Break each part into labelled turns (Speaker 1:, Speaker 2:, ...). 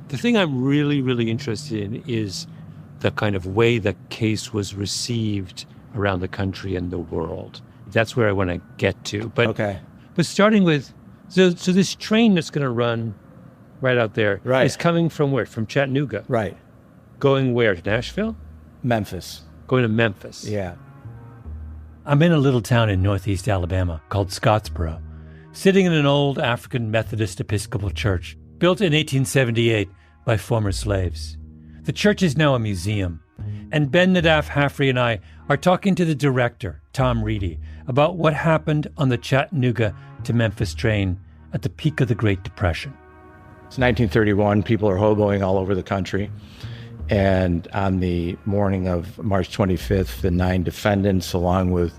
Speaker 1: The thing I'm really, really interested in is the kind of way the case was received around the country and the world. That's where I want to get to. But starting with, so this train that's going to run right out there is coming from where? From Chattanooga.
Speaker 2: Right.
Speaker 1: Going where? To Nashville?
Speaker 2: Memphis.
Speaker 1: Going to Memphis.
Speaker 2: Yeah.
Speaker 3: I'm in a little town in northeast Alabama called Scottsboro, sitting in an old African Methodist Episcopal church built in 1878 by former slaves. The church is now a museum, and Ben Nadaf Hafrey and I are talking to the director, Tom Reedy, about what happened on the Chattanooga to Memphis train at the peak of the Great Depression.
Speaker 2: It's 1931. People are hoboing all over the country. And on the morning of March 25th, the 9 defendants, along with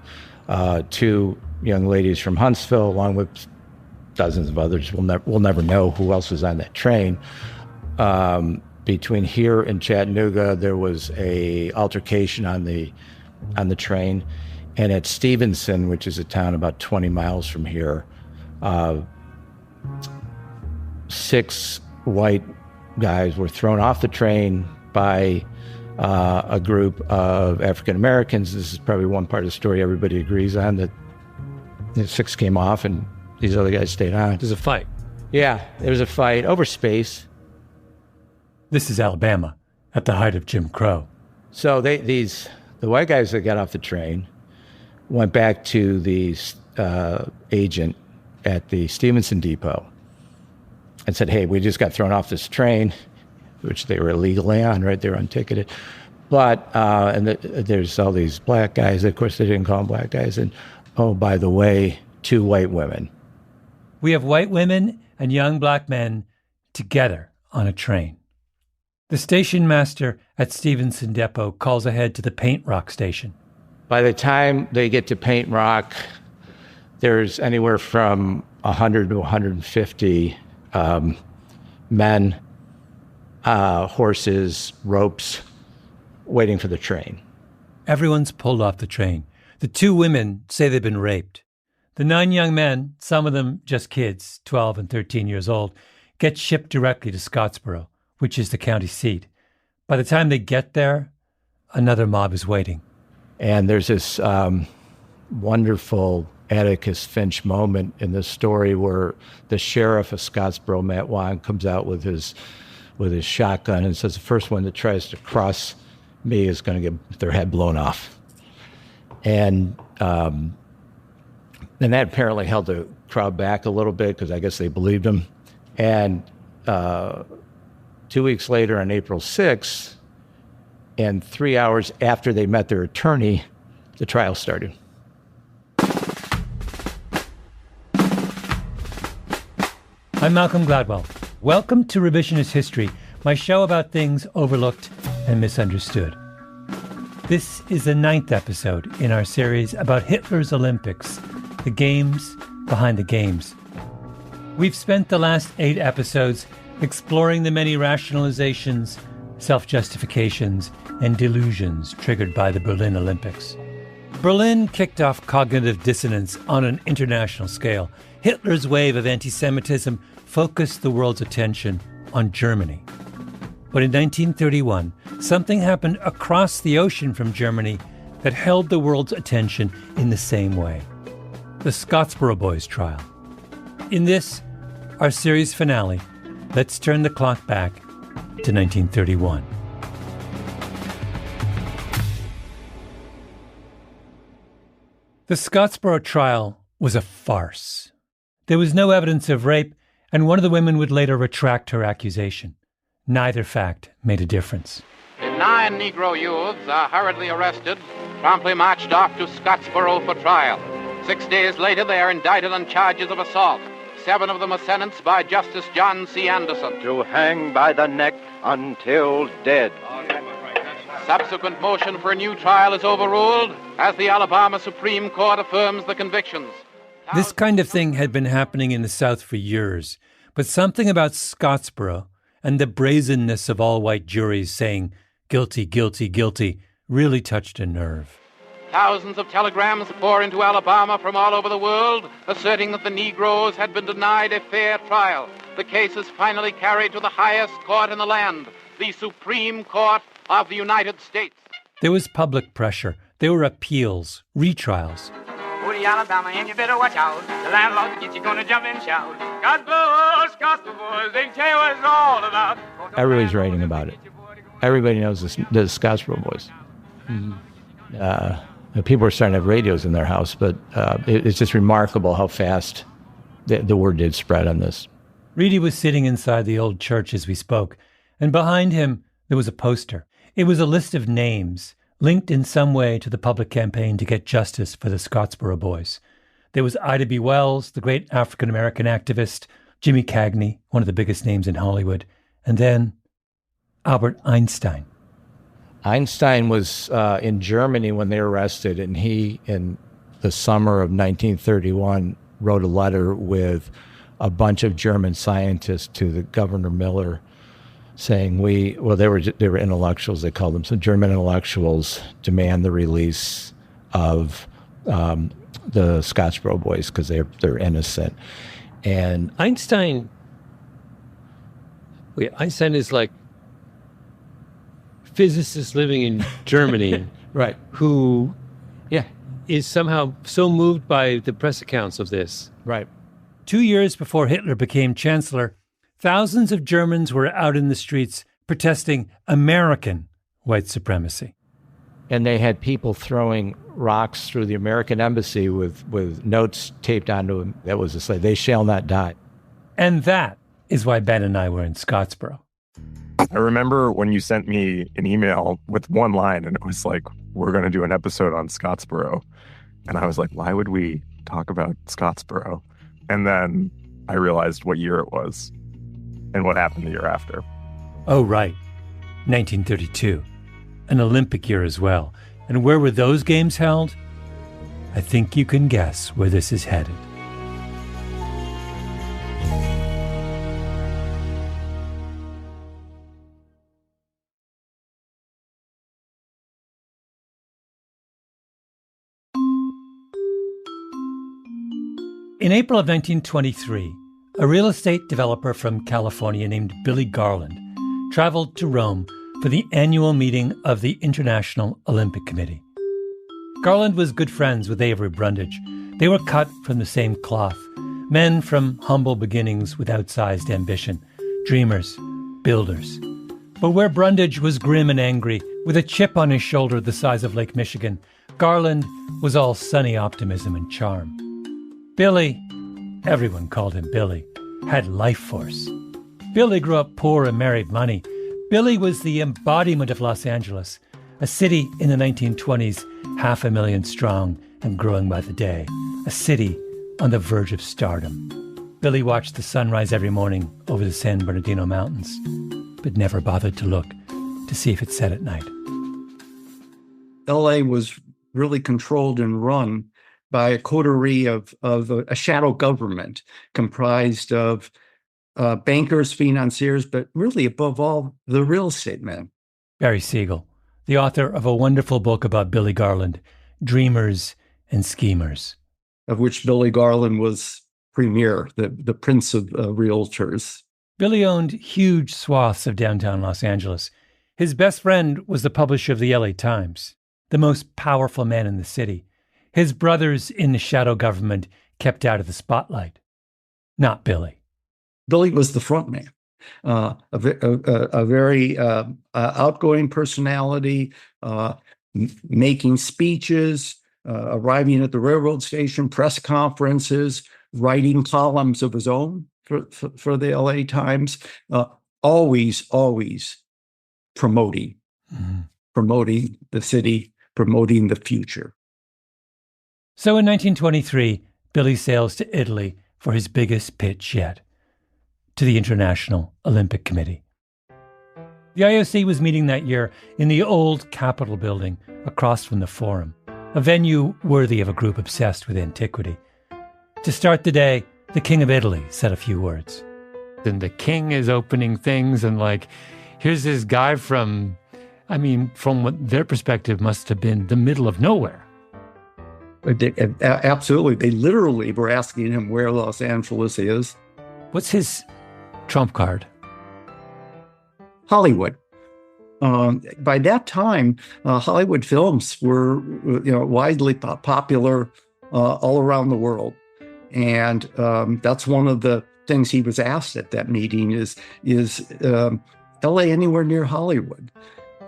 Speaker 2: 2 young ladies from Huntsville, along with dozens of others, we'll never know who else was on that train. Between here and Chattanooga, there was a altercation on the train, and at Stevenson, which is a town about 20 miles from here, 6 white guys were thrown off the train by a group of African Americans. This is probably one part of the story everybody agrees on, that the 6 came off and these other guys stayed on.
Speaker 1: There's a fight.
Speaker 2: Yeah, there was a fight over space.
Speaker 3: This is Alabama, at the height of Jim Crow.
Speaker 2: So the white guys that got off the train went back to the agent at the Stevenson Depot and said, hey, we just got thrown off this train, which they were illegally on, right? They were unticketed. But, there's all these black guys. Of course, they didn't call them black guys. And, oh, by the way, 2 white women.
Speaker 3: We have white women and young black men together on a train. The station master at Stevenson Depot calls ahead to the Paint Rock station.
Speaker 2: By the time they get to Paint Rock, there's anywhere from 100 to 150 men, horses, ropes, waiting for the train.
Speaker 3: Everyone's pulled off the train. The 2 women say they've been raped. The 9 young men, some of them just kids, 12 and 13 years old, get shipped directly to Scottsboro, which is the county seat. By the time they get there, another mob is waiting.
Speaker 2: And there's this wonderful Atticus Finch moment in this story where the sheriff of Scottsboro, Matt Wong, comes out with his shotgun and says, the first one that tries to cross me is going to get their head blown off. And that apparently held the crowd back a little bit because I guess they believed him. And 2 weeks later, on April 6th, and 3 hours after they met their attorney, the trial started.
Speaker 3: I'm Malcolm Gladwell. Welcome to Revisionist History, my show about things overlooked and misunderstood. This is the 9th episode in our series about Hitler's Olympics, the games behind the games. We've spent the last 8 episodes exploring the many rationalizations, self-justifications, and delusions triggered by the Berlin Olympics. Berlin kicked off cognitive dissonance on an international scale. Hitler's wave of anti-Semitism focused the world's attention on Germany. But in 1931, something happened across the ocean from Germany that held the world's attention in the same way. The Scottsboro Boys trial. In this, our series finale, let's turn the clock back to 1931. The Scottsboro trial was a farce. There was no evidence of rape, and one of the women would later retract her accusation. Neither fact made a difference.
Speaker 4: 9 Negro youths are hurriedly arrested, promptly marched off to Scottsboro for trial. 6 days later, they are indicted on charges of assault. 7 of them are sentenced by Justice John C. Andersen
Speaker 5: to hang by the neck until dead.
Speaker 4: Subsequent motion for a new trial is overruled as the Alabama Supreme Court affirms the convictions.
Speaker 3: This kind of thing had been happening in the South for years, but something about Scottsboro and the brazenness of all-white juries saying guilty, guilty, guilty really touched a nerve.
Speaker 4: Thousands of telegrams pour into Alabama from all over the world, asserting that the Negroes had been denied a fair trial. the case is finally carried to the highest court in the land, the Supreme Court of the United States.
Speaker 3: There was public pressure. There were appeals, retrials.
Speaker 6: Woody, Alabama, and you better watch out. The landlord to get you gonna jump and shout. Gospel boys, they tell you what it's all about.
Speaker 2: Everybody's writing about it. Everybody knows the Scottsboro Boys. People are starting to have radios in their house, but it's just remarkable how fast the word did spread on this.
Speaker 3: Reedy was sitting inside the old church as we spoke, and behind him there was a poster. It was a list of names linked in some way to the public campaign to get justice for the Scottsboro Boys. There was Ida B. Wells, the great African-American activist, Jimmy Cagney, one of the biggest names in Hollywood, and then Albert Einstein.
Speaker 2: Einstein was in Germany when they were arrested, and he, in the summer of 1931, wrote a letter with a bunch of German scientists to the Governor Miller, saying they were intellectuals, they called them. So German intellectuals demand the release of the Scottsboro Boys because they're innocent. And
Speaker 1: Einstein is like physicist living in Germany,
Speaker 2: right?
Speaker 1: Who, is somehow so moved by the press accounts of this,
Speaker 2: right?
Speaker 3: 2 years before Hitler became chancellor, thousands of Germans were out in the streets protesting American white supremacy.
Speaker 2: And they had people throwing rocks through the American embassy with notes taped onto them that was to say, "They shall not die."
Speaker 3: And that is why Ben and I were in Scottsboro.
Speaker 7: I remember when you sent me an email with one line, and it was like, "We're going to do an episode on Scottsboro." And I was like, why would we talk about Scottsboro? And then I realized what year it was and what happened the year after.
Speaker 3: Oh, right. 1932. An Olympic year as well. And where were those games held? I think you can guess where this is headed. In April of 1923, a real estate developer from California named Billy Garland traveled to Rome for the annual meeting of the International Olympic Committee. Garland was good friends with Avery Brundage. They were cut from the same cloth, men from humble beginnings with outsized ambition, dreamers, builders. But where Brundage was grim and angry, with a chip on his shoulder the size of Lake Michigan, Garland was all sunny optimism and charm. Billy, everyone called him Billy, had life force. Billy grew up poor and married money. Billy was the embodiment of Los Angeles, a city in the 1920s, 500,000 strong and growing by the day, a city on the verge of stardom. Billy watched the sunrise every morning over the San Bernardino Mountains, but never bothered to look to see if it set at night.
Speaker 8: LA was really controlled and run by a coterie of a shadow government comprised of bankers, financiers, but really above all, the real estate men.
Speaker 3: Barry Siegel, the author of a wonderful book about Billy Garland, Dreamers and Schemers.
Speaker 8: Of which Billy Garland was premier, the prince of realtors.
Speaker 3: Billy owned huge swaths of downtown Los Angeles. His best friend was the publisher of the LA Times, the most powerful man in the city. His brothers in the shadow government kept out of the spotlight. Not Billy.
Speaker 8: Billy was the front man, a very outgoing personality, making speeches, arriving at the railroad station, press conferences, writing columns of his own for the LA Times, always promoting the city, promoting the future.
Speaker 3: So in 1923, Billy sails to Italy for his biggest pitch yet, to the International Olympic Committee. The IOC was meeting that year in the old Capitol building across from the Forum, a venue worthy of a group obsessed with antiquity. To start the day, the King of Italy said a few words.
Speaker 1: Then the king is opening things and here's this guy from what their perspective must have been the middle of nowhere.
Speaker 8: Absolutely. They literally were asking him where Los Angeles is.
Speaker 3: What's his trump card?
Speaker 8: Hollywood. By that time, Hollywood films were, widely popular all around the world, and that's one of the things he was asked at that meeting: is L.A. anywhere near Hollywood?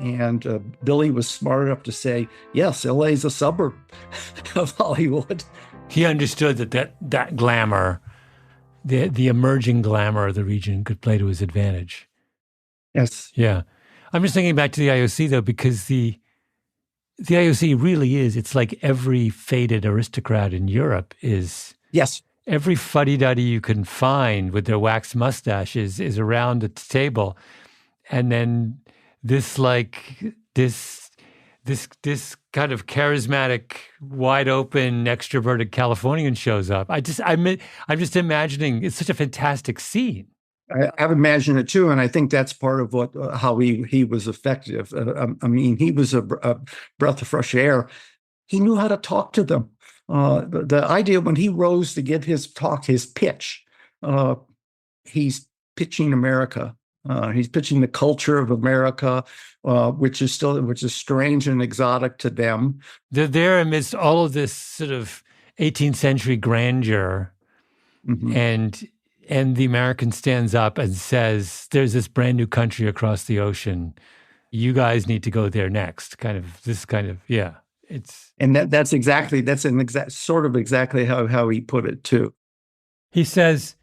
Speaker 8: And Billy was smart enough to say, yes, L.A. is a suburb of Hollywood.
Speaker 3: He understood that glamour, the emerging glamour of the region, could play to his advantage.
Speaker 8: Yes.
Speaker 3: Yeah. I'm just thinking back to the IOC, though, because the IOC really is, it's like every faded aristocrat in Europe is.
Speaker 8: Yes.
Speaker 3: Every fuddy-duddy you can find with their waxed mustaches is around the table. And then this kind of charismatic, wide open, extroverted Californian shows up. I'm just imagining, it's such a fantastic scene.
Speaker 8: I've imagined it too, and I think that's part of how he was effective. He was a breath of fresh air. He knew how to talk to them. The idea when he rose to give his talk, his pitch, he's pitching America. He's pitching the culture of America, which is strange and exotic to them.
Speaker 3: They're there amidst all of this sort of 18th century grandeur, and the American stands up and says, "There's this brand new country across the ocean. You guys need to go there next." Yeah.
Speaker 8: That's exactly how he put it too.
Speaker 3: He says,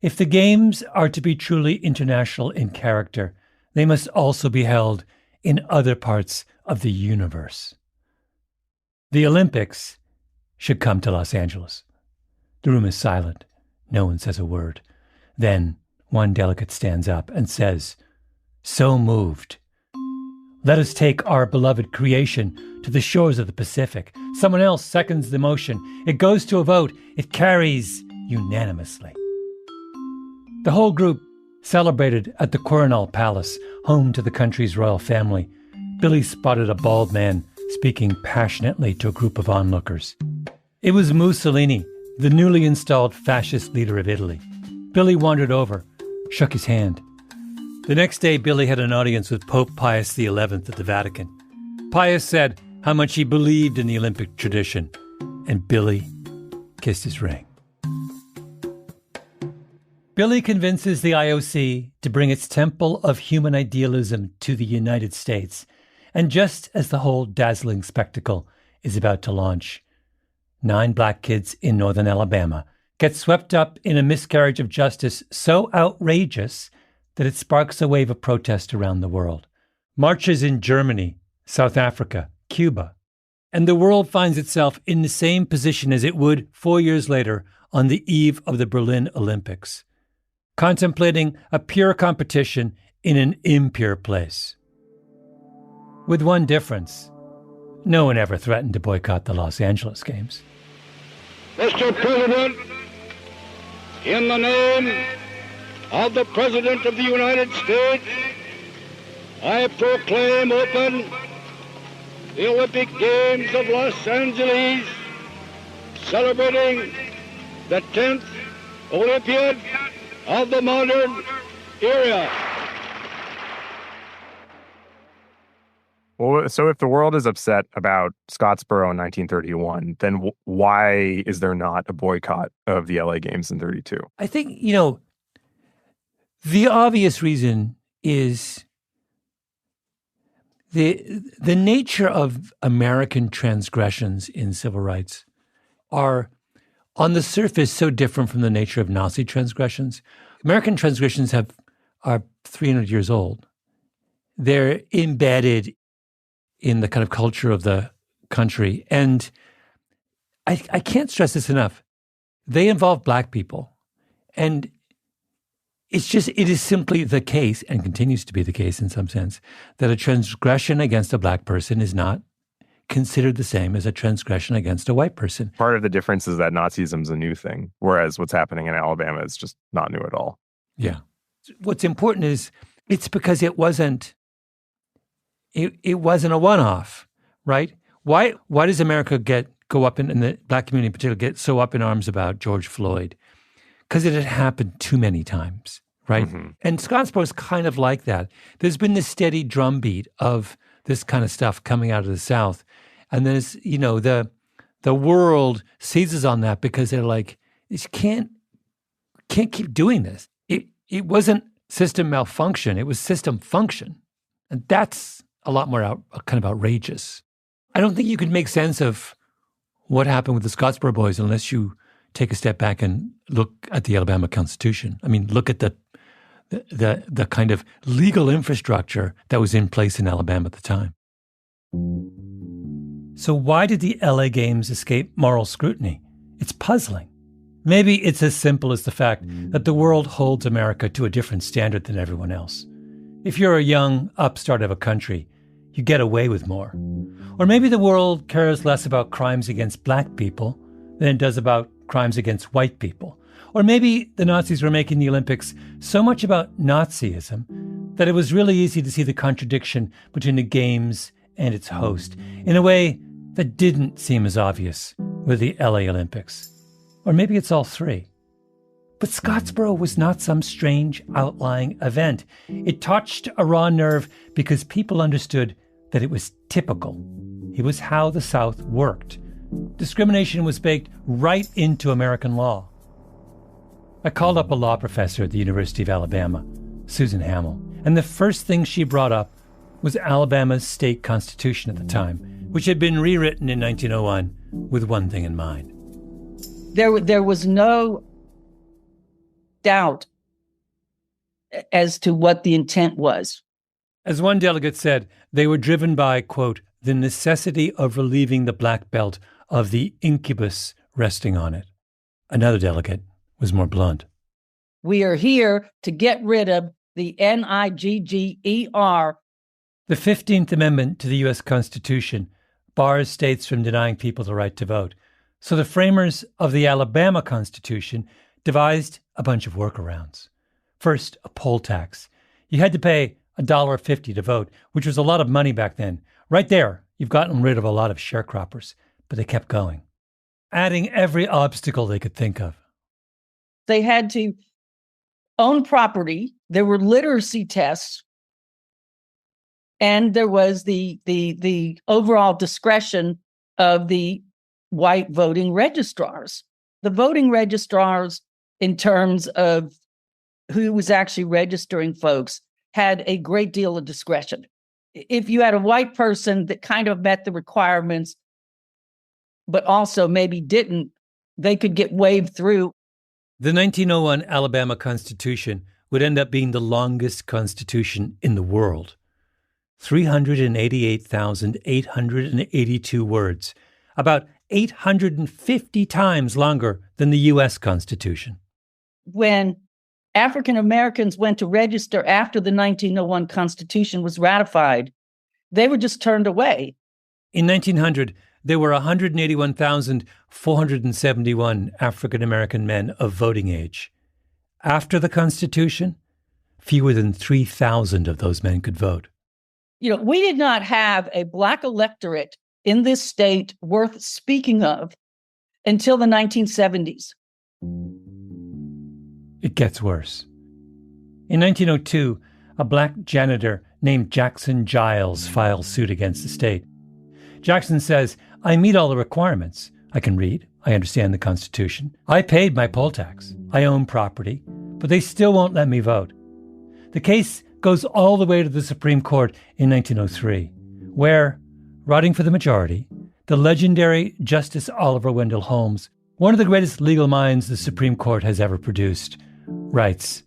Speaker 3: if the games are to be truly international in character, they must also be held in other parts of the universe. The Olympics should come to Los Angeles. The room is silent. No one says a word. Then one delegate stands up and says, "So moved. Let us take our beloved creation to the shores of the Pacific." Someone else seconds the motion. It goes to a vote. It carries unanimously. The whole group celebrated at the Coronel Palace, home to the country's royal family. Billy spotted a bald man speaking passionately to a group of onlookers. It was Mussolini, the newly installed fascist leader of Italy. Billy wandered over, shook his hand. The next day, Billy had an audience with Pope Pius XI at the Vatican. Pius said how much he believed in the Olympic tradition, and Billy kissed his ring. Billy convinces the IOC to bring its temple of human idealism to the United States, and just as the whole dazzling spectacle is about to launch, 9 black kids in northern Alabama get swept up in a miscarriage of justice so outrageous that it sparks a wave of protest around the world. Marches in Germany, South Africa, Cuba, and the world finds itself in the same position as it would 4 years later on the eve of the Berlin Olympics, contemplating a pure competition in an impure place. With one difference, no one ever threatened to boycott the Los Angeles Games.
Speaker 9: Mr. President, in the name of the President of the United States, I proclaim open the Olympic Games of Los Angeles, celebrating the 10th Olympiad of the modern era.
Speaker 7: Well, so if the world is upset about Scottsboro in 1931, then why is there not a boycott of the LA Games in 32?
Speaker 3: I think, the obvious reason is the nature of American transgressions in civil rights are on the surface so different from the nature of Nazi transgressions. American transgressions are 300 years old. They're embedded in the kind of culture of the country. And I can't stress this enough. They involve Black people. And it is simply the case, and continues to be the case in some sense, that a transgression against a Black person is not considered the same as a transgression against a white person.
Speaker 7: Part of the difference is that Nazism is a new thing, whereas what's happening in Alabama is just not new at all.
Speaker 3: Yeah. What's important is it's because it wasn't a one-off, right? Why does America go up in the Black community in particular, get so up in arms about George Floyd? Because it had happened too many times, right? Mm-hmm. And Scottsboro is kind of like that. There's been this steady drumbeat of this kind of stuff coming out of the South. And then it's, the world seizes on that because they're like, you can't keep doing this. It wasn't system malfunction. It was system function. And that's a lot more kind of outrageous. I don't think you could make sense of what happened with the Scottsboro Boys unless you take a step back and look at the Alabama Constitution. I mean, look at the kind of legal infrastructure that was in place in Alabama at the time. So why did the LA Games escape moral scrutiny? It's puzzling. Maybe it's as simple as the fact that the world holds America to a different standard than everyone else. If you're a young upstart of a country, you get away with more. Or maybe the world cares less about crimes against black people than it does about crimes against white people. Or maybe the Nazis were making the Olympics so much about Nazism that it was really easy to see the contradiction between the Games and its host in a way that didn't seem as obvious with the LA Olympics. Or maybe it's all three. But Scottsboro was not some strange outlying event. It touched a raw nerve because people understood that it was typical. It was how the South worked. Discrimination was baked right into American law. I called up a law professor at the University of Alabama, Susan Hamill, and the first thing she brought up was Alabama's state constitution at the time, which had been rewritten in 1901 with one thing in mind.
Speaker 10: There was no doubt as to what the intent was.
Speaker 3: As one delegate said, they were driven by, quote, the necessity of relieving the black belt of the incubus resting on it. Another delegate was more blunt.
Speaker 10: We are here to get rid of the NIGGER.
Speaker 3: The 15th Amendment to the U.S. Constitution bars states from denying people the right to vote. So the framers of the Alabama Constitution devised a bunch of workarounds. First, a poll tax. You had to pay $1.50 to vote, which was a lot of money back then. Right there, you've gotten rid of a lot of sharecroppers, but they kept going, adding every obstacle they could think of.
Speaker 10: They had to own property. There were literacy tests. And there was the overall discretion of the white voting registrars. The voting registrars, in terms of who was actually registering folks, had a great deal of discretion. If you had a white person that kind of met the requirements, but also maybe didn't, they could get waved through.
Speaker 3: The 1901 Alabama Constitution would end up being the longest constitution in the world. 388,882 words, about 850 times longer than the U.S. Constitution.
Speaker 10: When African Americans went to register after the 1901 Constitution was ratified, they were just turned away.
Speaker 3: In 1900, there were 181,471 African American men of voting age. After the Constitution, fewer than 3,000 of those men could vote.
Speaker 10: We did not have a black electorate in this state worth speaking of until the 1970s.
Speaker 3: It gets worse. In 1902, a black janitor named Jackson Giles filed suit against the state. Jackson says, I meet all the requirements. I can read. I understand the Constitution. I paid my poll tax. I own property, but they still won't let me vote. The case goes all the way to the Supreme Court in 1903, where, writing for the majority, the legendary Justice Oliver Wendell Holmes, one of the greatest legal minds the Supreme Court has ever produced, writes,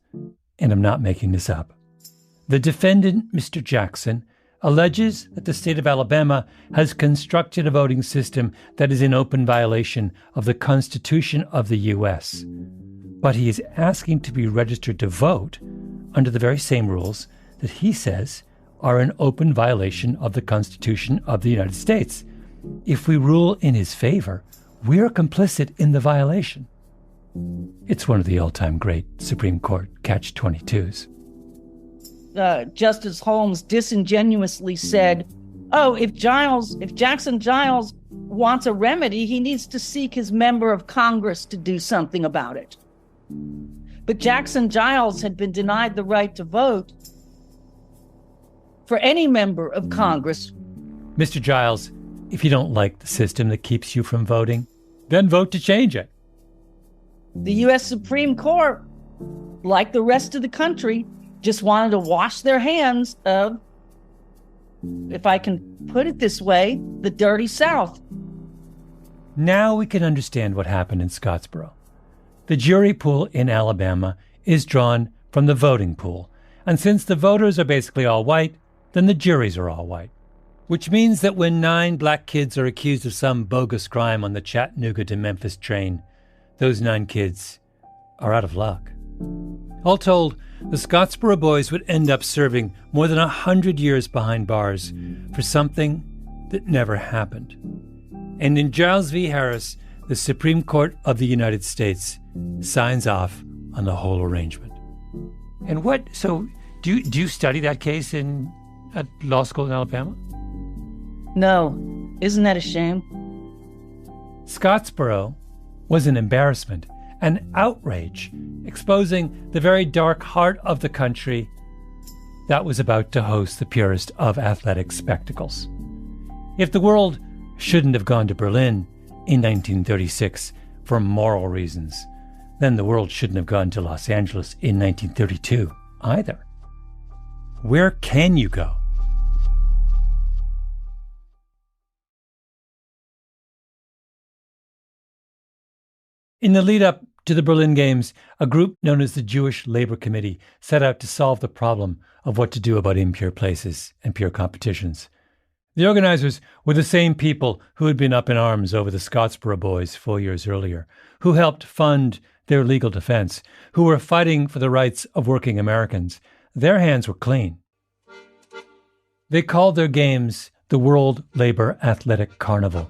Speaker 3: and I'm not making this up, the defendant, Mr. Jackson, alleges that the state of Alabama has constructed a voting system that is in open violation of the Constitution of the U.S., but he is asking to be registered to vote under the very same rules that he says are an open violation of the Constitution of the United States. If we rule in his favor, we're complicit in the violation. It's one of the all-time great Supreme Court catch-22s.
Speaker 10: Justice Holmes disingenuously said, if Jackson Giles wants a remedy, he needs to seek his member of Congress to do something about it. But Jackson Giles had been denied the right to vote for any member of Congress.
Speaker 3: Mr. Giles, if you don't like the system that keeps you from voting, then vote to change it.
Speaker 10: The U.S. Supreme Court, like the rest of the country, just wanted to wash their hands of, if I can put it this way, the dirty South.
Speaker 3: Now we can understand what happened in Scottsboro. The jury pool in Alabama is drawn from the voting pool, and since the voters are basically all white, then the juries are all white. Which means that when 9 black kids are accused of some bogus crime on the Chattanooga to Memphis train, those 9 kids are out of luck. All told, the Scottsboro boys would end up serving more than 100 years behind bars for something that never happened. And in Giles v. Harris, the Supreme Court of the United States signs off on the whole arrangement.
Speaker 1: And so do you study that case at law school in Alabama?
Speaker 10: No. Isn't that a shame?
Speaker 3: Scottsboro was an embarrassment, an outrage, exposing the very dark heart of the country that was about to host the purest of athletic spectacles. If the world shouldn't have gone to Berlin in 1936 for moral reasons, then the world shouldn't have gone to Los Angeles in 1932 either. Where can you go? In the lead-up to the Berlin Games, a group known as the Jewish Labor Committee set out to solve the problem of what to do about impure places and pure competitions. The organizers were the same people who had been up in arms over the Scottsboro boys 4 years earlier, who helped fund their legal defense, who were fighting for the rights of working Americans. Their hands were clean. They called their games the World Labor Athletic Carnival.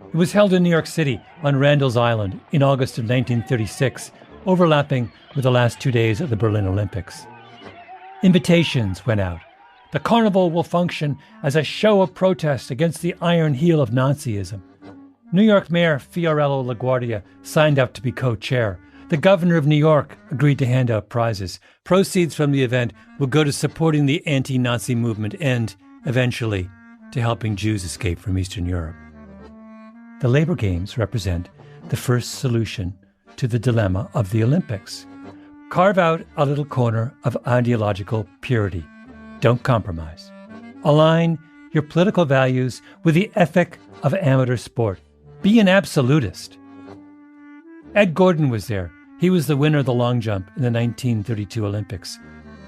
Speaker 3: It was held in New York City on Randall's Island in August of 1936, overlapping with the last 2 days of the Berlin Olympics. Invitations went out. The carnival will function as a show of protest against the iron heel of Nazism. New York Mayor Fiorello LaGuardia signed up to be co-chair. The governor of New York agreed to hand out prizes. Proceeds from the event will go to supporting the anti-Nazi movement and, eventually, to helping Jews escape from Eastern Europe. The Labor Games represent the first solution to the dilemma of the Olympics. Carve out a little corner of ideological purity. Don't compromise. Align your political values with the ethic of amateur sport. Be an absolutist. Ed Gordon was there. He was the winner of the long jump in the 1932 Olympics.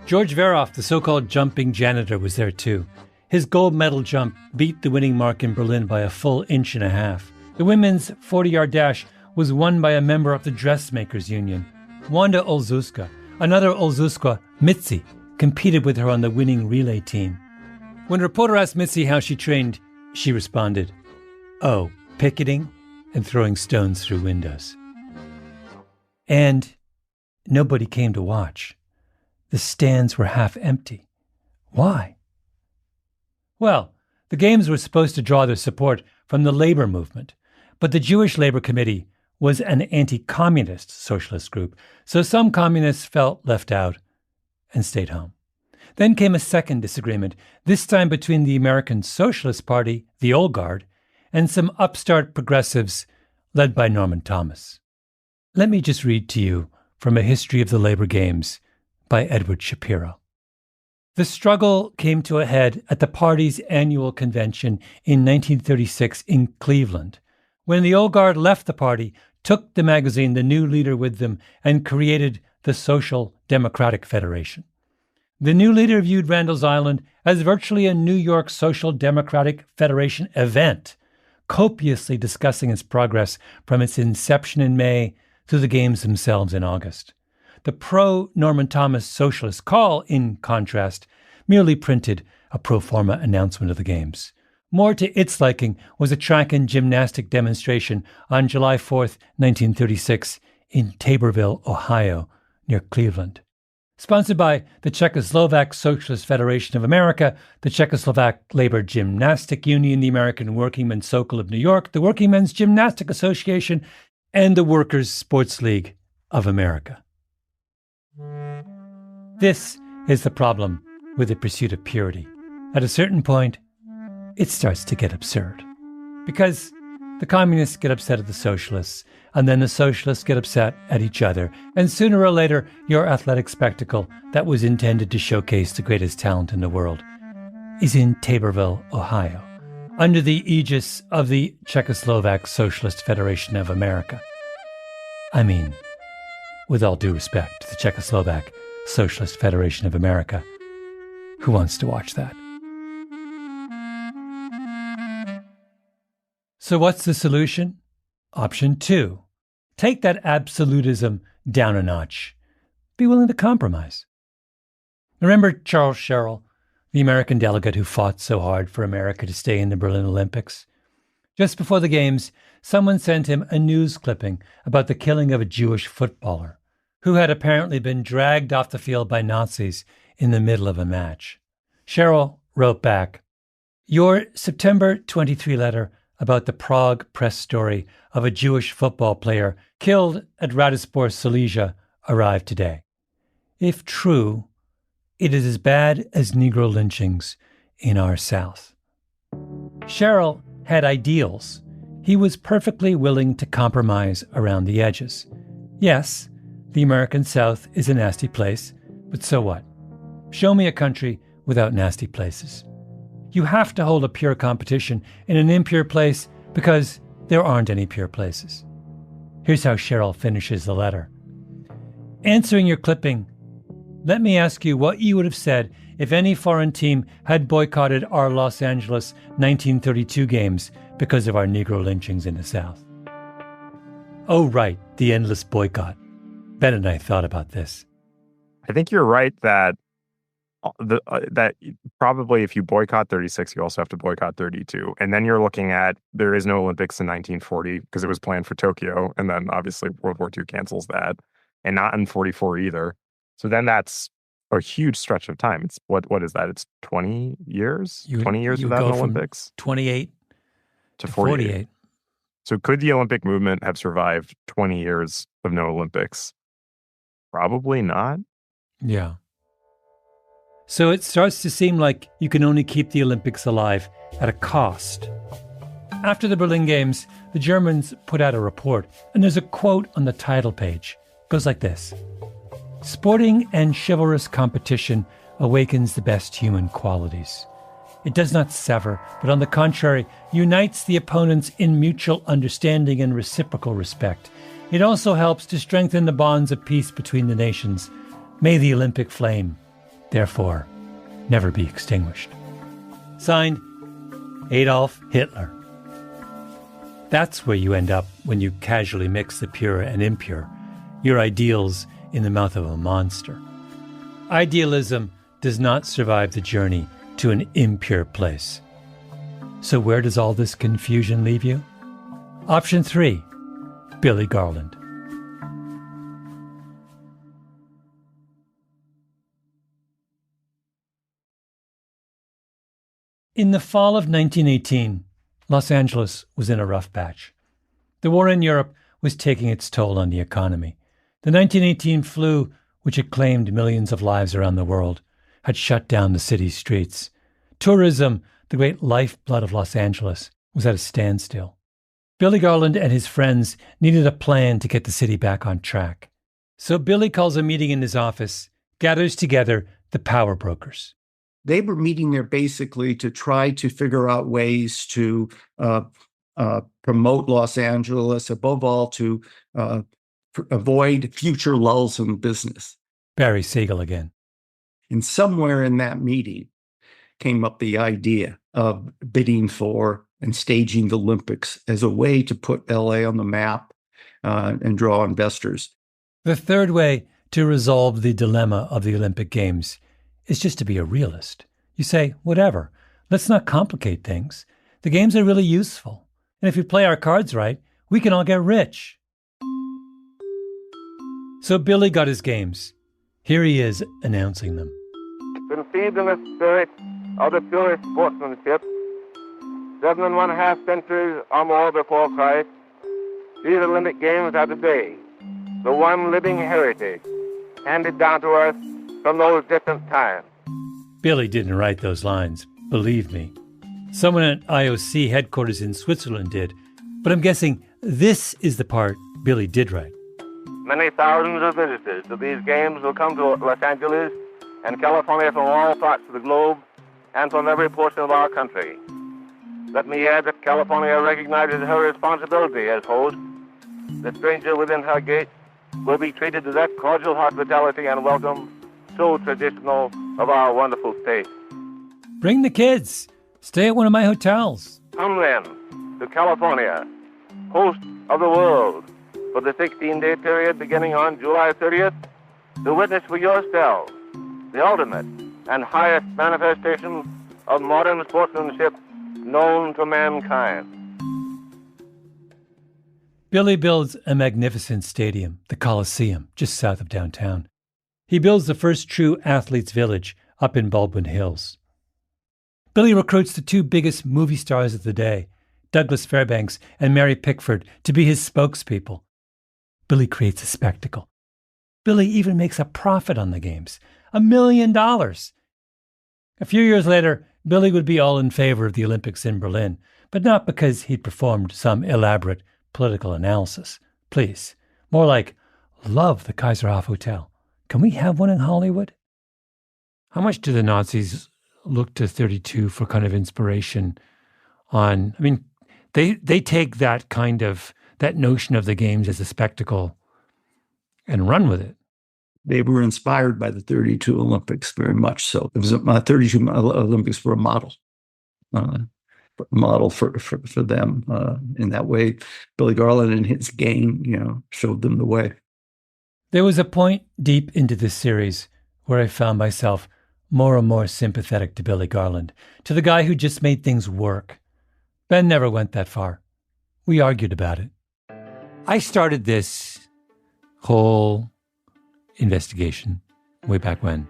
Speaker 3: George Veroff, the so-called jumping janitor, was there too. His gold medal jump beat the winning mark in Berlin by a full inch and a half. The women's 40-yard dash was won by a member of the dressmakers union. Wanda Olszewska, another Olszewska, Mitzi, competed with her on the winning relay team. When a reporter asked Mitzi how she trained, she responded, "Oh, picketing and throwing stones through windows." And nobody came to watch. The stands were half empty. Why? Well, the games were supposed to draw their support from the labor movement, but the Jewish Labor Committee was an anti-communist socialist group, so some communists felt left out and stayed home. Then came a second disagreement, this time between the American Socialist Party, the Old Guard, and some upstart progressives led by Norman Thomas. Let me just read to you from A History of the Labor Games by Edward Shapiro. The struggle came to a head at the party's annual convention in 1936 in Cleveland, when the Old Guard left the party, took the magazine The New Leader with them, and created the Social Democratic Federation. The new leader viewed Randall's Island as virtually a New York Social Democratic Federation event, copiously discussing its progress from its inception in May through the games themselves in August. The pro-Norman Thomas Socialist Call, in contrast, merely printed a pro forma announcement of the games. More to its liking was a track and gymnastic demonstration on July 4th, 1936, in Taborville, Ohio, near Cleveland. Sponsored by the Czechoslovak Socialist Federation of America, the Czechoslovak Labor Gymnastic Union, the American Workingmen's Sokol of New York, the Workingmen's Gymnastic Association, and the Workers' Sports League of America. This is the problem with the pursuit of purity. At a certain point, it starts to get absurd. Because the communists get upset at the socialists, and then the socialists get upset at each other, and sooner or later, your athletic spectacle that was intended to showcase the greatest talent in the world is in Taborville, Ohio, under the aegis of the Czechoslovak Socialist Federation of America. I mean, with all due respect to the Czechoslovak Socialist Federation of America, who wants to watch that? So what's the solution? Option 2. Take that absolutism down a notch. Be willing to compromise. Remember Charles Sherrill, the American delegate who fought so hard for America to stay in the Berlin Olympics? Just before the games, someone sent him a news clipping about the killing of a Jewish footballer who had apparently been dragged off the field by Nazis in the middle of a match. Sherrill wrote back, "Your September 23 letter about the Prague press story of a Jewish football player killed at Radispor Silesia arrived today. If true, it is as bad as Negro lynchings in our South." Sherrill had ideals. He was perfectly willing to compromise around the edges. Yes, the American South is a nasty place, but so what? Show me a country without nasty places. You have to hold a pure competition in an impure place because there aren't any pure places. Here's how Sherrill finishes the letter. Answering your clipping, let me ask you what you would have said if any foreign team had boycotted our Los Angeles 1932 games because of our Negro lynchings in the South. Oh, right, the endless boycott. Ben and I thought about this.
Speaker 7: I think you're right that that probably if you boycott 36, you also have to boycott 32. And then you're looking at, there is no Olympics in 1940 because it was planned for Tokyo. And then obviously World War II cancels that. And not in 44 either. So then that's a huge stretch of time. It's what is that? It's 20 years? 20 years without an Olympics?
Speaker 3: 28
Speaker 7: to 48. So could the Olympic movement have survived 20 years of no Olympics? Probably not.
Speaker 3: Yeah. So it starts to seem like you can only keep the Olympics alive at a cost. After the Berlin Games, the Germans put out a report, and there's a quote on the title page. It goes like this: "Sporting and chivalrous competition awakens the best human qualities. It does not sever, but on the contrary, unites the opponents in mutual understanding and reciprocal respect. It also helps to strengthen the bonds of peace between the nations. May the Olympic flame, therefore, never be extinguished." Signed, Adolf Hitler. That's where you end up when you casually mix the pure and impure, your ideals in the mouth of a monster. Idealism does not survive the journey to an impure place. So where does all this confusion leave you? Option 3, Billy Garland. In the fall of 1918, Los Angeles was in a rough patch. The war in Europe was taking its toll on the economy. The 1918 flu, which had claimed millions of lives around the world, had shut down the city's streets. Tourism, the great lifeblood of Los Angeles, was at a standstill. Billy Garland and his friends needed a plan to get the city back on track. So Billy calls a meeting in his office, gathers together the power brokers.
Speaker 8: They were meeting there basically to try to figure out ways to promote Los Angeles, above all to avoid future lulls in business.
Speaker 3: Barry Siegel again.
Speaker 8: And somewhere in that meeting came up the idea of bidding for and staging the Olympics as a way to put LA on the map and draw investors.
Speaker 3: The third way to resolve the dilemma of the Olympic Games is just to be a realist. You say, whatever, let's not complicate things. The games are really useful. And if we play our cards right, we can all get rich. So Billy got his games. Here he is announcing them.
Speaker 11: Conceived in the spirit of the purest sportsmanship, 7.5 centuries or more before Christ, these Olympic Games are today the one living heritage handed down to us from those distant times.
Speaker 3: Billy didn't write those lines, believe me. Someone at IOC headquarters in Switzerland did, but I'm guessing this is the part Billy did write.
Speaker 11: Many thousands of visitors to these games will come to Los Angeles and California from all parts of the globe and from every portion of our country. Let me add that California recognizes her responsibility as host. The stranger within her gates will be treated to that cordial hospitality and welcome so traditional of our wonderful state.
Speaker 3: Bring the kids. Stay at one of my hotels.
Speaker 11: Come then to California, host of the world, for the 16-day period beginning on July 30th, to witness for yourselves the ultimate and highest manifestation of modern sportsmanship known to mankind.
Speaker 3: Billy builds a magnificent stadium, the Coliseum, just south of downtown. He builds the first true athletes' village up in Baldwin Hills. Billy recruits the two biggest movie stars of the day, Douglas Fairbanks and Mary Pickford, to be his spokespeople. Billy creates a spectacle. Billy even makes a profit on the games, $1 million. A few years later, Billy would be all in favor of the Olympics in Berlin, but not because he'd performed some elaborate political analysis. Please, more like, love the Kaiserhof Hotel. Can we have one in Hollywood?
Speaker 1: How much do the Nazis look to 32 for kind of inspiration on, I mean, they take that kind of, that notion of the games as a spectacle and run with it.
Speaker 8: They were inspired by the 32 Olympics very much so. It was 32 Olympics were a model for them. In that way, Billy Garland and his gang, showed them the way.
Speaker 3: There was a point deep into this series where I found myself more and more sympathetic to Billy Garland, to the guy who just made things work. Ben never went that far. We argued about it.
Speaker 1: I started this whole investigation way back when,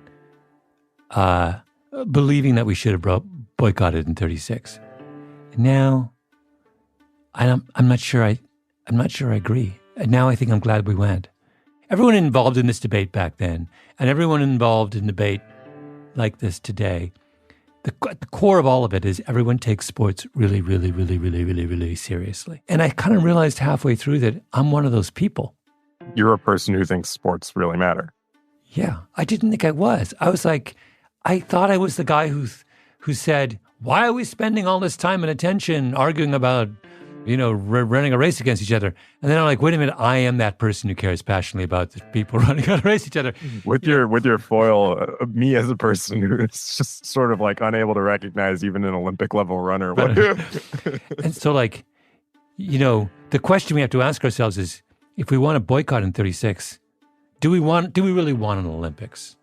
Speaker 1: believing that we should have boycotted in 36. Now, I'm not sure I agree. And now I think I'm glad we went. Everyone involved in this debate back then, and everyone involved in debate like this today, the core of all of it is everyone takes sports really, really, really, really, really, really seriously. And I kind of realized halfway through that I'm one of those people.
Speaker 7: You're a person who thinks sports really matter.
Speaker 1: Yeah, I didn't think I was. I was like, I thought I was the guy who said, why are we spending all this time and attention arguing about, running a race against each other? And then I'm like, wait a minute, I am that person who cares passionately about the people running a race each other.
Speaker 7: With your foil, me as a person who is just sort of like unable to recognize even an Olympic level runner.
Speaker 1: And so the question we have to ask ourselves is, if we want to boycott in 36, do we really want an Olympics?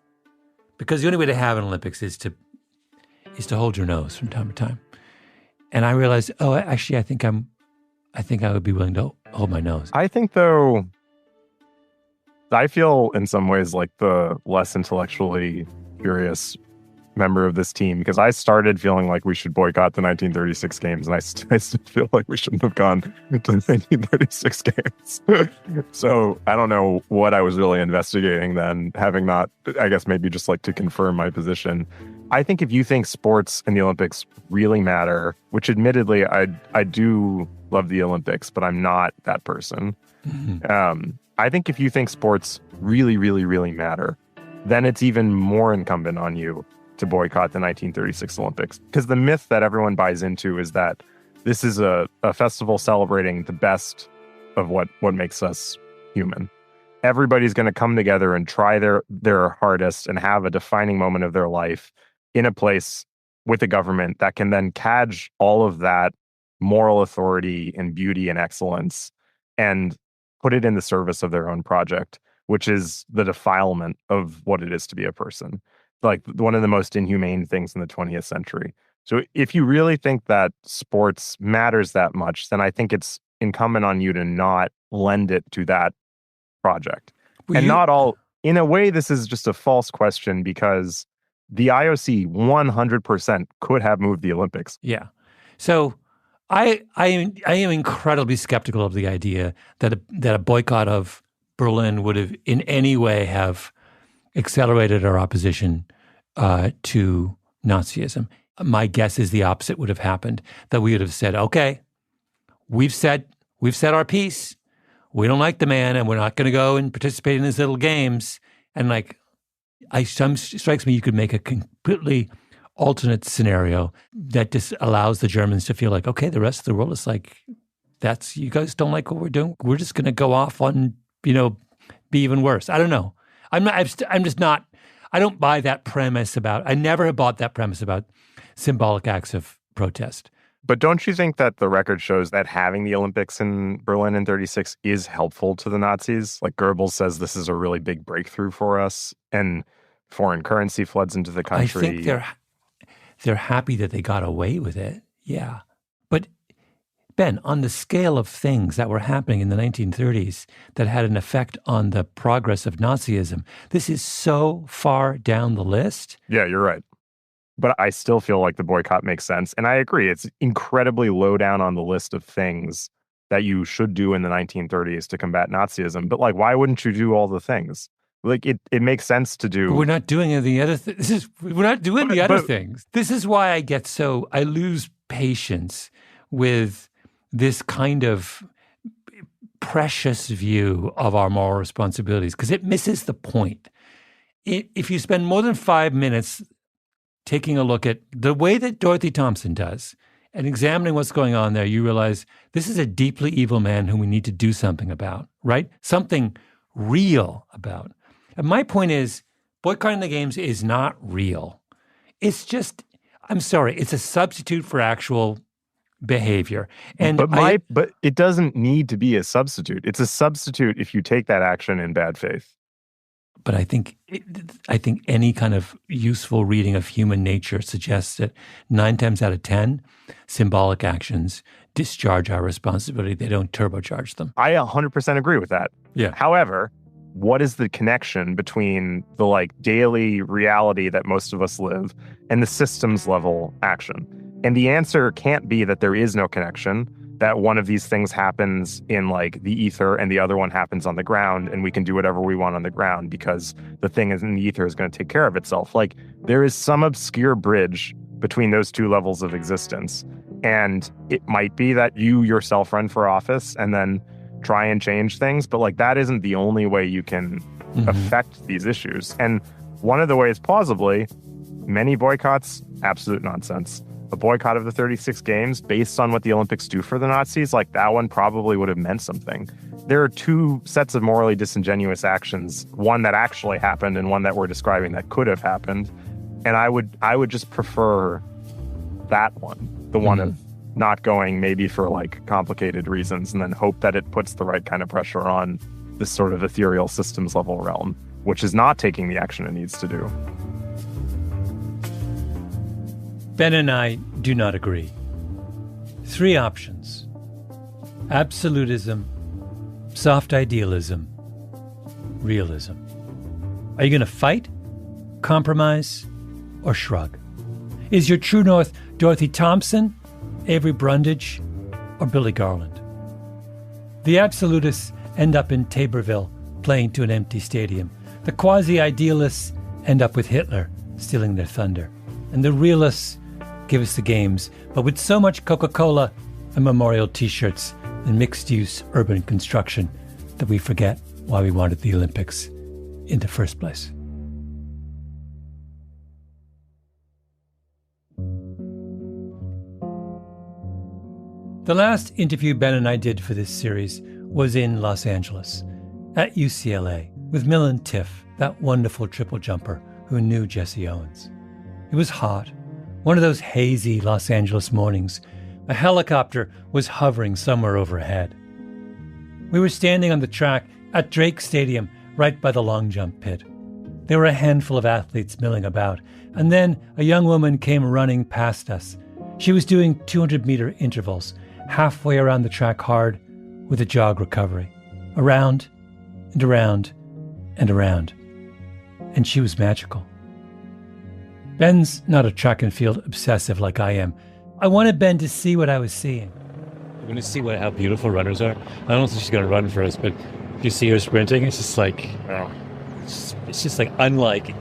Speaker 1: Because the only way to have an Olympics is to hold your nose from time to time. And I realized, actually, I think I would be willing to hold my nose.
Speaker 7: I think, though, I feel in some ways like the less intellectually curious member of this team, because I started feeling like we should boycott the 1936 games, and I still feel like we shouldn't have gone to the 1936 games. So I don't know what I was really investigating then, having not, I guess maybe just like to confirm my position. I think if you think sports and the Olympics really matter, which admittedly I do love the Olympics, but I'm not that person. Mm-hmm. I think if you think sports really, really, really matter, then it's even more incumbent on you to boycott the 1936 Olympics. Because the myth that everyone buys into is that this is a festival celebrating the best of what makes us human. Everybody's going to come together and try their hardest and have a defining moment of their life in a place with a government that can then cadge all of that moral authority and beauty and excellence and put it in the service of their own project, which is the defilement of what it is to be a person. Like one of the most inhumane things in the 20th century. So if you really think that sports matters that much, then I think it's incumbent on you to not lend it to that project. Not all, in a way, this is just a false question, because the IOC 100% could have moved the Olympics.
Speaker 1: Yeah. So I am incredibly skeptical of the idea that a boycott of Berlin would have in any way have
Speaker 3: accelerated our opposition to Nazism. My guess is the opposite would have happened, that we would have said, okay, we've said our piece. We don't like the man, and we're not going to go and participate in his little games. And strikes me you could make a completely alternate scenario that just allows the Germans to feel like, okay, the rest of the world is like, you guys don't like what we're doing. We're just going to go off on, be even worse. I don't know. I don't buy that premise I never have bought that premise about symbolic acts of protest.
Speaker 7: But don't you think that the record shows that having the Olympics in Berlin in 1936 is helpful to the Nazis? Like Goebbels says, this is a really big breakthrough for us, and foreign currency floods into the country.
Speaker 3: I think they're happy that they got away with it. Yeah. But Ben, on the scale of things that were happening in the 1930s that had an effect on the progress of Nazism, this is so far down the list.
Speaker 7: Yeah, you're right. But I still feel like the boycott makes sense. And I agree, it's incredibly low down on the list of things that you should do in the 1930s to combat Nazism. But why wouldn't you do all the things? It makes sense to do.
Speaker 3: But we're not doing any of the other things. We're not doing the other things. This is why I lose patience with this kind of precious view of our moral responsibilities, because it misses the point. If you spend more than 5 minutes taking a look at the way that Dorothy Thompson does and examining what's going on there, you realize this is a deeply evil man whom we need to do something about, right? Something real about. And my point is, boycotting the games is not real. It's just, I'm sorry, it's a substitute for actual behavior.
Speaker 7: But it doesn't need to be a substitute. It's a substitute if you take that action in bad faith.
Speaker 3: But I think any kind of useful reading of human nature suggests that 9 times out of 10, symbolic actions discharge our responsibility. They don't turbocharge them.
Speaker 7: I 100% agree with that.
Speaker 3: Yeah.
Speaker 7: However, what is the connection between the daily reality that most of us live and the systems level action? And the answer can't be that there is no connection, that one of these things happens in the ether and the other one happens on the ground, and we can do whatever we want on the ground because the thing in the ether is going to take care of itself. There is some obscure bridge between those two levels of existence. And it might be that you yourself run for office and then try and change things, but that isn't the only way you can affect these issues. And one of the ways, plausibly, many boycotts, absolute nonsense. A boycott of the 36 games based on what the Olympics do for the Nazis, that one probably would have meant something. There are two sets of morally disingenuous actions, one that actually happened and one that we're describing that could have happened. And I would just prefer that one, the one of not going maybe for complicated reasons, and then hope that it puts the right kind of pressure on this sort of ethereal systems level realm, which is not taking the action it needs to do.
Speaker 3: Ben and I do not agree. 3 options: absolutism, soft idealism, realism. Are you going to fight, compromise, or shrug? Is your true north Dorothy Thompson, Avery Brundage, or Billy Garland? The absolutists end up in Taborville playing to an empty stadium. The quasi-idealists end up with Hitler stealing their thunder. And the realists give us the games, but with so much Coca-Cola and memorial T-shirts and mixed-use urban construction that we forget why we wanted the Olympics in the first place. The last interview Ben and I did for this series was in Los Angeles, at UCLA, with Millen Tiff, that wonderful triple jumper who knew Jesse Owens. It was hot, one of those hazy Los Angeles mornings. A helicopter was hovering somewhere overhead. We were standing on the track at Drake Stadium, right by the long jump pit. There were a handful of athletes milling about, and then a young woman came running past us. She was doing 200-meter intervals, halfway around the track hard, with a jog recovery. Around and around and around. And she was magical. Ben's not a track and field obsessive like I am. I wanted Ben to see what I was seeing.
Speaker 1: You're going to see how beautiful runners are. I don't think she's going to run first, but if you see her sprinting, it's just It's just like unlike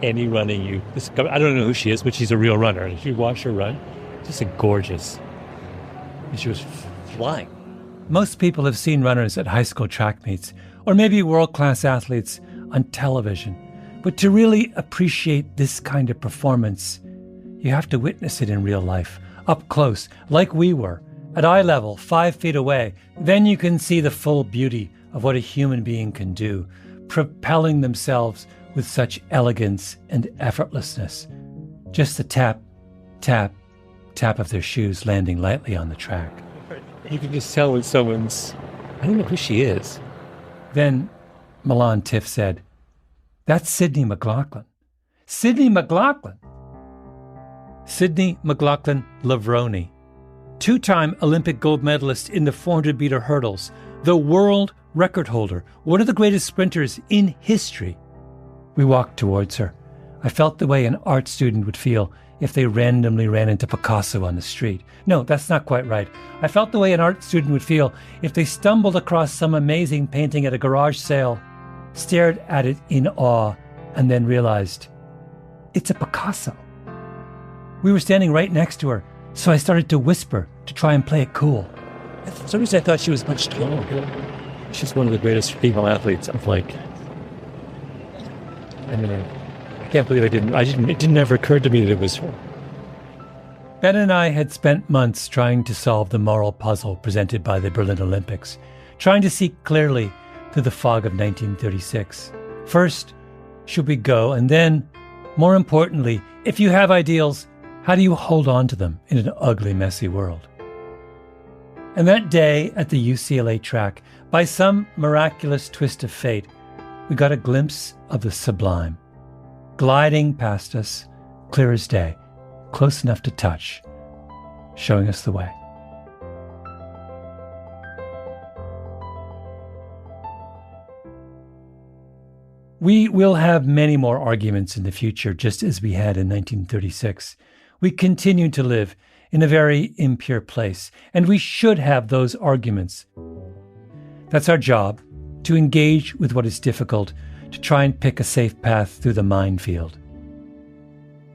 Speaker 1: any running I don't know who she is, but she's a real runner. If you watch her run, just a gorgeous. And she was flying.
Speaker 3: Most people have seen runners at high school track meets, or maybe world-class athletes on television. But to really appreciate this kind of performance, you have to witness it in real life, up close, like we were, at eye level, 5 feet away. Then you can see the full beauty of what a human being can do, propelling themselves with such elegance and effortlessness. Just the tap, tap, tap of their shoes landing lightly on the track.
Speaker 1: You can just tell when someone's, I don't know who she is.
Speaker 3: Then Milan Tiff said, "That's Sydney McLaughlin." Sydney McLaughlin. Sydney McLaughlin Lavroni, 2-time Olympic gold medalist in the 400-meter hurdles, the world record holder, one of the greatest sprinters in history. We walked towards her. I felt the way an art student would feel if they randomly ran into Picasso on the street. No, that's not quite right. I felt the way an art student would feel if they stumbled across some amazing painting at a garage sale, stared at it in awe, and then realized, it's a Picasso. We were standing right next to her, so I started to whisper to try and play it cool.
Speaker 1: For some reason I thought she was much taller. She's one of the greatest female athletes of I can't believe it didn't ever occur to me that it was her.
Speaker 3: Ben and I had spent months trying to solve the moral puzzle presented by the Berlin Olympics, trying to see clearly through the fog of 1936. First, should we go? And then, more importantly, if you have ideals, how do you hold on to them in an ugly, messy world? And that day at the UCLA track, by some miraculous twist of fate, we got a glimpse of the sublime, gliding past us, clear as day, close enough to touch, showing us the way. We will have many more arguments in the future, just as we had in 1936. We continue to live in a very impure place, and we should have those arguments. That's our job, to engage with what is difficult, to try and pick a safe path through the minefield.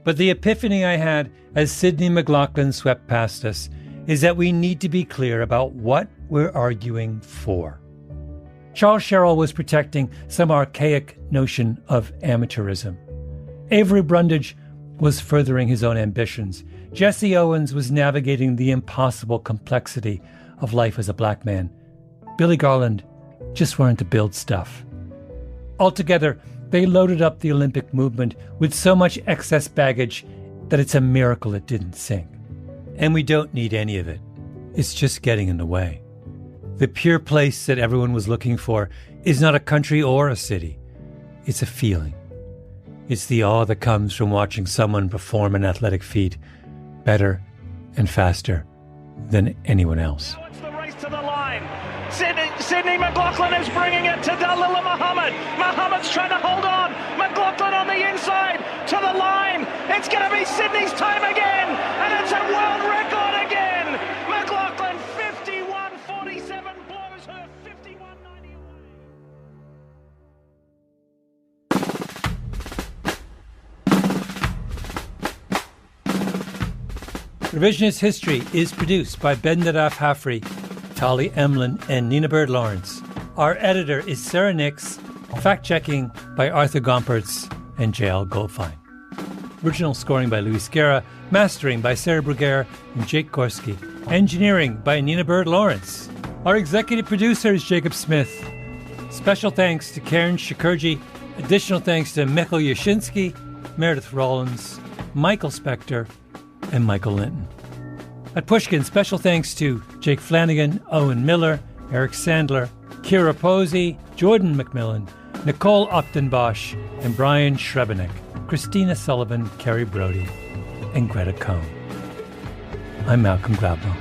Speaker 3: But the epiphany I had as Sydney McLaughlin swept past us is that we need to be clear about what we're arguing for. Charles Sherrill was protecting some archaic notion of amateurism. Avery Brundage was furthering his own ambitions. Jesse Owens was navigating the impossible complexity of life as a black man. Billy Garland just wanted to build stuff. Altogether, they loaded up the Olympic movement with so much excess baggage that it's a miracle it didn't sink. And we don't need any of it. It's just getting in the way. The pure place that everyone was looking for is not a country or a city. It's a feeling. It's the awe that comes from watching someone perform an athletic feat better and faster than anyone else.
Speaker 12: Now it's the race to the line. Sydney McLaughlin is bringing it to Dalila Muhammad. Muhammad's trying to hold on. McLaughlin on the inside to the line. It's going to be Sydney's time again, and it's a world record again. McLaughlin 51:47 blows her 51:91.
Speaker 3: Revisionist History is produced by Ben Nadaf Hafri, Tali Emlin, and Nina Bird Lawrence. Our editor is Sarah Nix, fact-checking by Arthur Gompertz and J.L. Goldfein. Original scoring by Luis Guerra, mastering by Sarah Bruguer and Jake Gorski, engineering by Nina Bird Lawrence. Our executive producer is Jacob Smith. Special thanks to Karen Shakurji. Additional thanks to Michael Yashinsky, Meredith Rollins, Michael Specter, and Michael Linton. At Pushkin, special thanks to Jake Flanagan, Owen Miller, Eric Sandler, Kira Posey, Jordan McMillan, Nicole Optenbosch, and Brian Schrebenek, Christina Sullivan, Kerry Brody, and Greta Cohn. I'm Malcolm Gladwell.